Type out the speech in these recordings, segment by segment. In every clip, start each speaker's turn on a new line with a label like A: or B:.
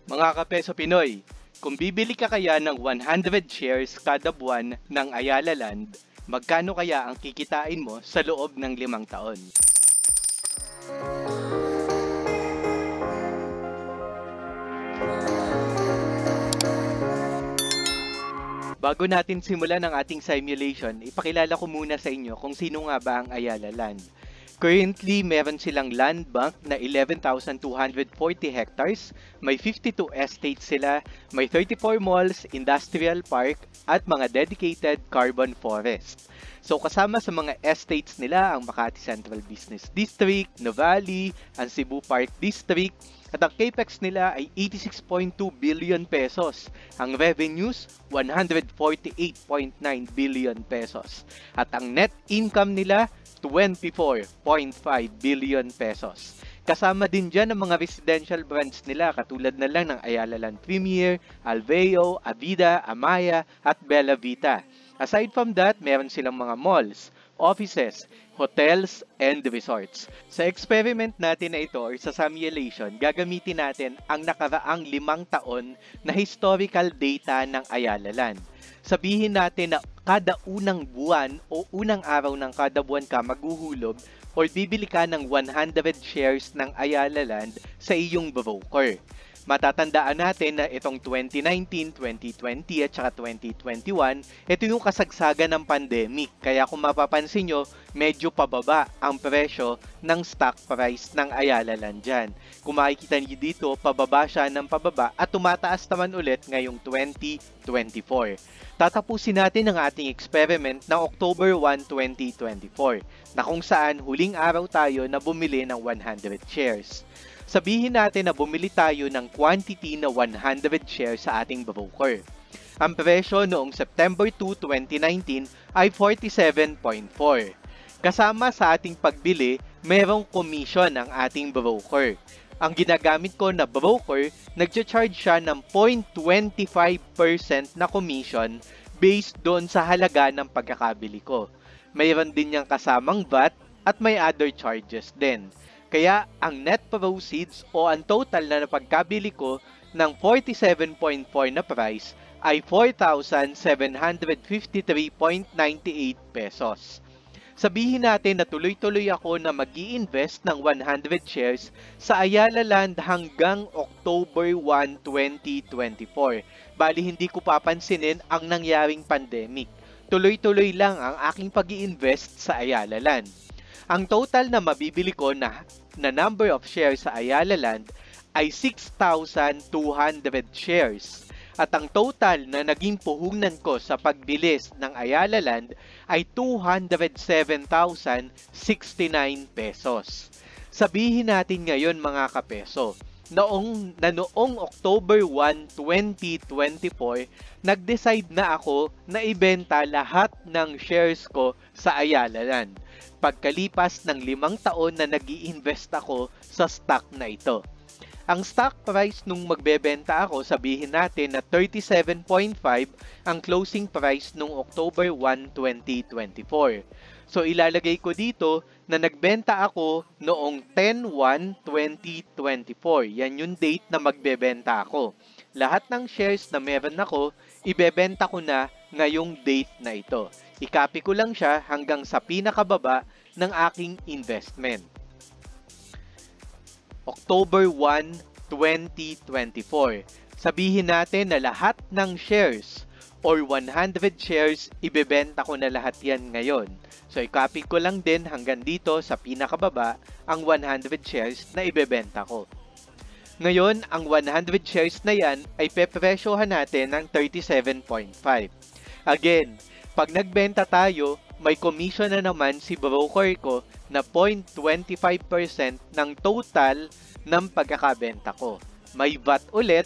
A: Mga kapeso Pinoy, kung bibili ka kaya ng 100 shares kada buwan ng Ayala Land, magkano kaya ang kikitain mo sa loob ng 5 taon? Bago natin simulan ang ating simulation, ipakilala ko muna sa inyo kung sino nga ba ang Ayala Land. Currently, meron silang land bank na 11,240 hectares, may 52 estates sila, may 34 malls, industrial park, at mga dedicated carbon forest. So kasama sa mga estates nila ang Makati Central Business District, Nuvali, ang Cebu Park District, at ang capex nila ay 86.2 billion pesos. Ang revenues, 148.9 billion pesos. At ang net income nila, 24.5 billion pesos. Kasama din dyan ang mga residential brands nila katulad na lang ng Ayala Land Premier, Alveo, Avida, Amaya, at Bella Vita. Aside from that, meron silang mga malls, offices, hotels, and resorts. Sa experiment natin na ito or sa simulation, gagamitin natin ang nakaraang 5 taon na historical data ng Ayala Land. Sabihin natin na kada unang buwan o unang araw ng kada buwan ka maghuhulog or bibili ka ng 100 shares ng Ayala Land sa iyong broker. Matatandaan natin na itong 2019, 2020 at saka 2021, ito yung kasagsagan ng pandemic. Kaya kung mapapansin nyo, medyo pababa ang presyo ng stock price ng Ayala Land dyan. Kung makikita nyo dito, pababa siya ng pababa at tumataas naman ulit ngayong 2024. Tatapusin natin ang ating experiment na October 1, 2024 na kung saan huling araw tayo na bumili ng 100 shares. Sabihin natin na bumili tayo ng quantity na 100 shares sa ating broker. Ang presyo noong September 2, 2019 ay 47.4. Kasama sa ating pagbili, mayroong commission ang ating broker. Ang ginagamit ko na broker, nagcha-charge siya ng 0.25% na commission based doon sa halaga ng pagkakabili ko. Mayroon din niyang kasamang VAT at may other charges din. Kaya ang net proceeds o ang total na napagkabili ko ng 47.4 na price ay 4,753.98 pesos. Sabihin natin na tuloy-tuloy ako na mag-i-invest ng 100 shares sa Ayala Land hanggang October 1, 2024. Bali hindi ko papansinin ang nangyaring pandemic. Tuloy-tuloy lang ang aking pag-i-invest sa Ayala Land. Ang total na mabibili ko na number of shares sa Ayala Land ay 6,200 shares. At ang total na naging puhunan ko sa pagbilis ng Ayala Land ay 207,069 pesos. Sabihin natin ngayon mga kapeso, noong October 1, 2024, nag-decide na ako na ibenta lahat ng shares ko sa Ayala Land. Pagkalipas ng 5 taon na nag-i-invest ako sa stock na ito. Ang stock price nung magbebenta ako, sabihin natin na 37.5 ang closing price nung October 1, 2024. So ilalagay ko dito na nagbenta ako noong 10/1/2024. Yan yung date na magbebenta ako. Lahat ng shares na meron ako, ibebenta ko na ngayong date na ito. I-copy ko lang siya hanggang sa pinakababa ng aking investment. October 1, 2024. Sabihin natin na lahat ng shares or 100 shares, ibebenta ko na lahat yan ngayon. So, i-copy ko lang din hanggang dito sa pinakababa ang 100 shares na ibebenta ko. Ngayon, ang 100 shares na yan ay pepresyohan natin ng 37.5. Again, pag nagbenta tayo, may commission na naman si broker ko na 0.25% ng total ng pagkakabenta ko. May VAT ulit,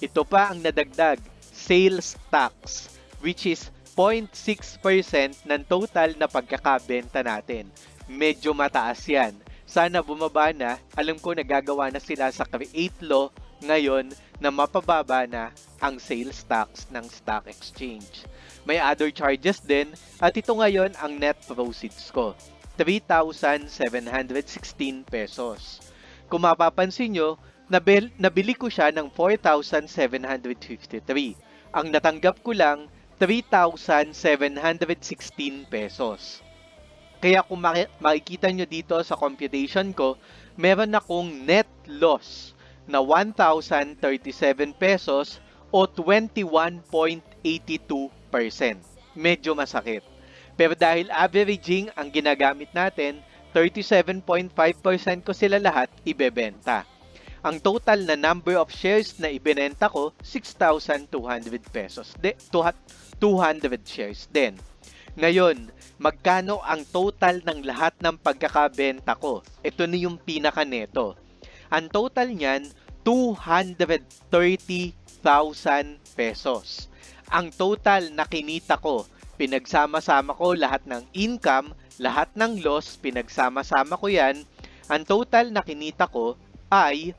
A: ito pa ang nadagdag, sales tax, which is 0.6% ng total na pagkakabenta natin. Medyo mataas yan. Sana bumaba na, alam ko nagagawa na sila sa Create Law ngayon na mapababa na ang sales tax ng stock exchange. May other charges din at ito ngayon ang net proceeds ko, 3,716 pesos. Kung mapapansin nyo, Nabili ko siya ng 4,753. Ang natanggap ko lang 3,716 pesos. Kaya kung makikita nyo dito sa computation ko, meron akong net loss na 1,037 pesos o 21.82%. Medyo masakit. Pero dahil averaging ang ginagamit natin, 37.5% ko sila lahat ibebenta. Ang total na number of shares na ibinenta ko, 6,200 pesos. 200 shares din. Ngayon, magkano ang total ng lahat ng pagkakabenta ko? Ito na yung pinaka-neto. Ang total niyan, 230,000 pesos. Ang total na kinita ko, pinagsama-sama ko lahat ng income, lahat ng loss, pinagsama-sama ko yan. Ang total na kinita ko ay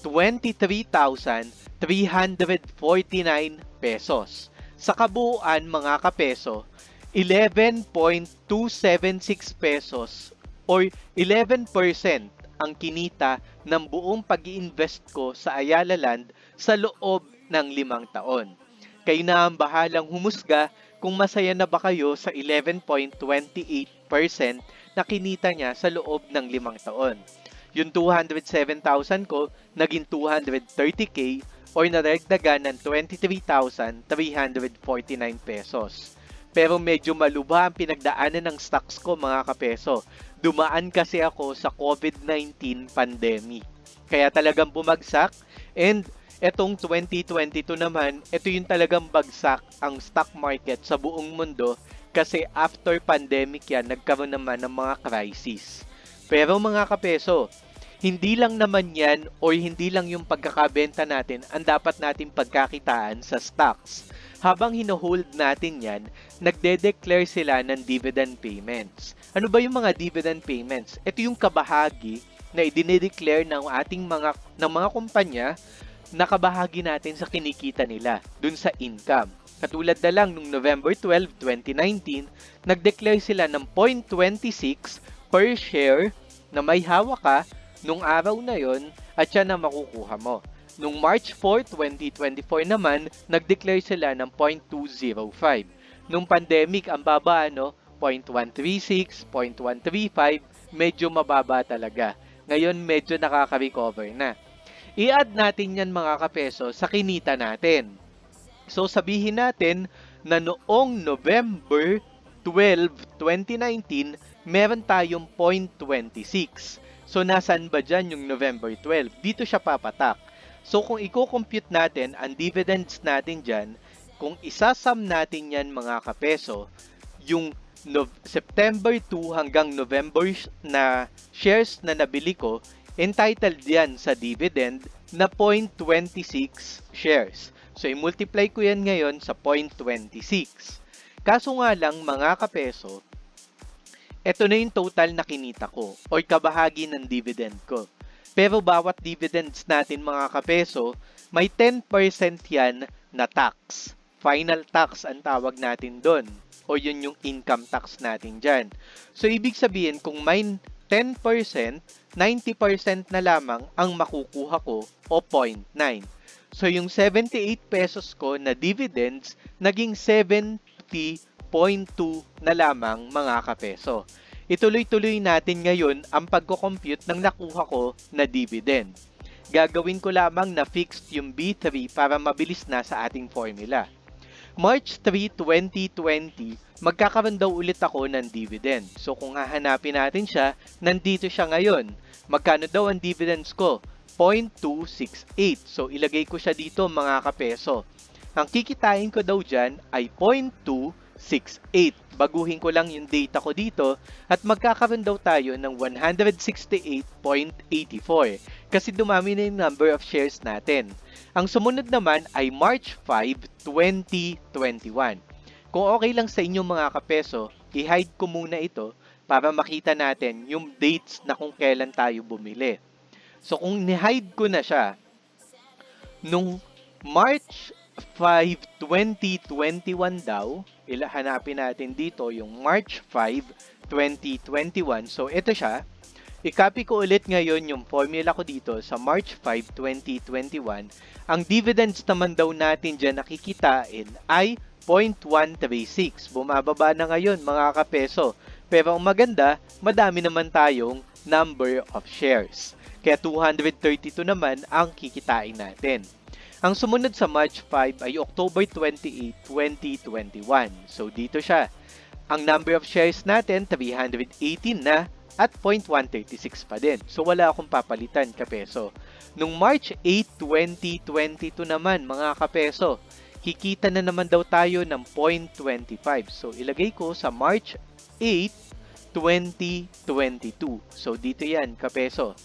A: 23,349 pesos. Sa kabuuan mga kapeso, 11.276 pesos or 11% ang kinita ng buong pag-i-invest ko sa Ayala Land sa loob ng 5 taon. Kayo na ang bahalang humusga kung masaya na ba kayo sa 11.28% na kinita niya sa loob ng 5 taon. Yung 207,000 ko, naging 230k or naragdagan ng 23,349 pesos. Pero medyo malubha ang pinagdaanan ng stocks ko mga kapeso. Dumaan kasi ako sa COVID-19 pandemic. Kaya talagang bumagsak, and etong 2022 naman, ito yung talagang bagsak ang stock market sa buong mundo kasi after pandemic yan, nagkaroon naman ng mga crisis. Pero mga kapeso, hindi lang naman yan o hindi lang yung pagkakabenta natin ang dapat natin pagkakitaan sa stocks. Habang hinohold natin yan, nagde-declare sila ng dividend payments. Ano ba yung mga dividend payments? Ito yung kabahagi na idinedeclare ng mga kumpanya na kabahagi natin sa kinikita nila dun sa income. Katulad na lang nung November 12, 2019, nag-declare sila ng 0.26 per share na may hawak ka nung araw na yon at yan na makukuha mo. Nung March 4, 2024 naman, nag-declare sila ng 0.205. Nung pandemic, ang baba, 0.136, 0.135, medyo mababa talaga. Ngayon, medyo nakaka-recover na. I-add natin yan mga kapeso sa kinita natin. So, sabihin natin na noong November 12, 2019, meron tayong 0.26. So, nasaan ba dyan yung November 12? Dito siya papatak. So, kung i-compute natin ang dividends natin dyan, kung isasum natin yan mga kapeso, yung September 2 hanggang November na shares na nabili ko, entitled yan sa dividend na 0.26 shares. So, i-multiply ko yan ngayon sa 0.26. Kaso nga lang mga kapeso, ito na yung total na kinita ko o kabahagi ng dividend ko. Pero bawat dividends natin mga kapeso, may 10% yan na tax. Final tax ang tawag natin doon. O yun yung income tax natin dyan. So, ibig sabihin kung may 10%, 90% na lamang ang makukuha ko o 0.9. So, yung 78 pesos ko na dividends, naging 70.2 na lamang mga kapeso. Ituloy-tuloy natin ngayon ang pagko-compute ng nakuha ko na dividend. Gagawin ko lamang na fixed yung B3 para mabilis na sa ating formula. March 3, 2020, magkakaroon daw ulit ako ng dividend. So kung hahanapin natin siya, nandito siya ngayon. Magkano daw ang dividends ko? 0.268. So ilagay ko siya dito mga kapeso. Ang kikitain ko daw dyan ay 0.268. Baguhin ko lang yung data ko dito at magkakaroon daw tayo ng 168.84 kasi dumami na yung number of shares natin. Ang sumunod naman ay March 5, 2021. Kung okay lang sa inyo mga kapeso, i-hide ko muna ito para makita natin yung dates na kung kailan tayo bumili. So kung ni-hide ko na siya, nung March 5, 2021 daw, hanapin natin dito yung March 5, 2021. So, ito siya. I-copy ko ulit ngayon yung formula ko dito sa March 5, 2021. Ang dividends naman daw natin dyan nakikitain ay 0.136. Bumababa na ngayon mga kapeso. Pero ang maganda, madami naman tayong number of shares. Kaya 232 naman ang kikitain natin. Ang sumunod sa March 5 ay October 28, 2021. So dito siya. Ang number of shares natin, 318 na at 0.136 pa din. So wala akong papalitan kapeso. Nung March 8, 2022 naman mga kapeso, kikita na naman daw tayo ng 0.25. So ilagay ko sa March 8, 2022. So dito yan kapeso.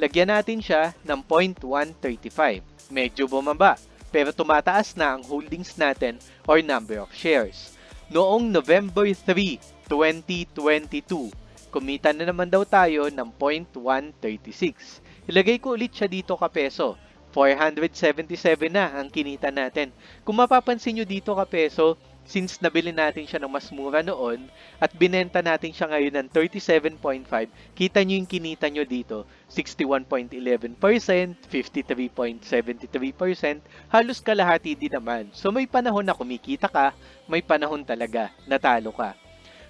A: Lagyan natin siya ng 0.135. Medyo bumaba, pero tumataas na ang holdings natin or number of shares. Noong November 3, 2022, kumita na naman daw tayo ng 0.136. Ilagay ko ulit siya dito kapeso. 477 na ang kinita natin. Kung mapapansin nyo dito kapeso, since nabili natin siya ng mas mura noon at binenta natin siya ngayon ng 37.5, kita nyo yung kinita nyo dito, 61.11%, 53.73%, halos kalahati din naman. So may panahon na kumikita ka, may panahon talaga natalo ka.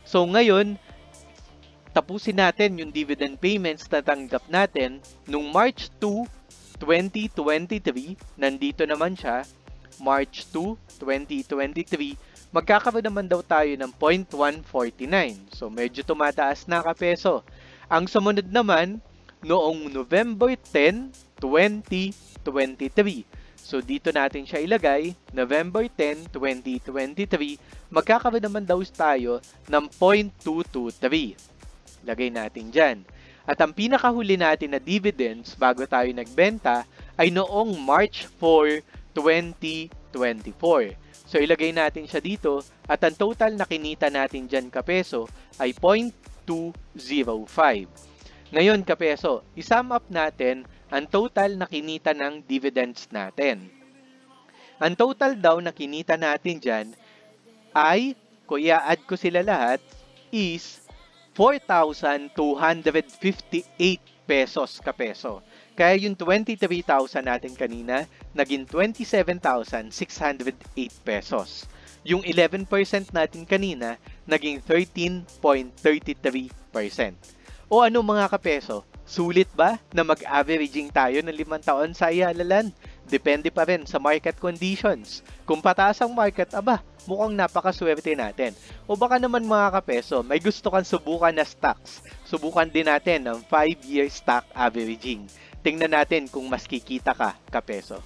A: So ngayon, tapusin natin yung dividend payments na tanggap natin nung March 2, 2023, nandito naman siya, March 2, 2023, magkakaroon naman daw tayo ng 0.149. So, medyo tumataas na kapeso. Ang sumunod naman, noong November 10, 2023. So, dito natin siya ilagay, November 10, 2023, magkakaroon naman daw tayo ng 0.223. Lagay natin dyan. At ang pinakahuli natin na dividends bago tayo nagbenta ay noong March 4, 2024. So ilagay natin siya dito at ang total na kinita natin dyan kapeso ay 0.205. Ngayon kapeso, isum up natin ang total na kinita ng dividends natin. Ang total daw na kinita natin dyan ay, kung i-add ko sila lahat, is 4,258 pesos kapeso. Kaya yung 23,000 natin kanina, naging 27,608 pesos. Yung 11% natin kanina, naging 13.33%. O ano mga kapeso, sulit ba na mag-averaging tayo ng 5 taon sa Ayala Land? Depende pa rin sa market conditions. Kung pataas ang market, mukhang napakaswerte natin. O baka naman mga kapeso, may gusto kang subukan na stocks. Subukan din natin ng 5-year stock averaging. Tingnan natin kung mas kikita ka, kapeso.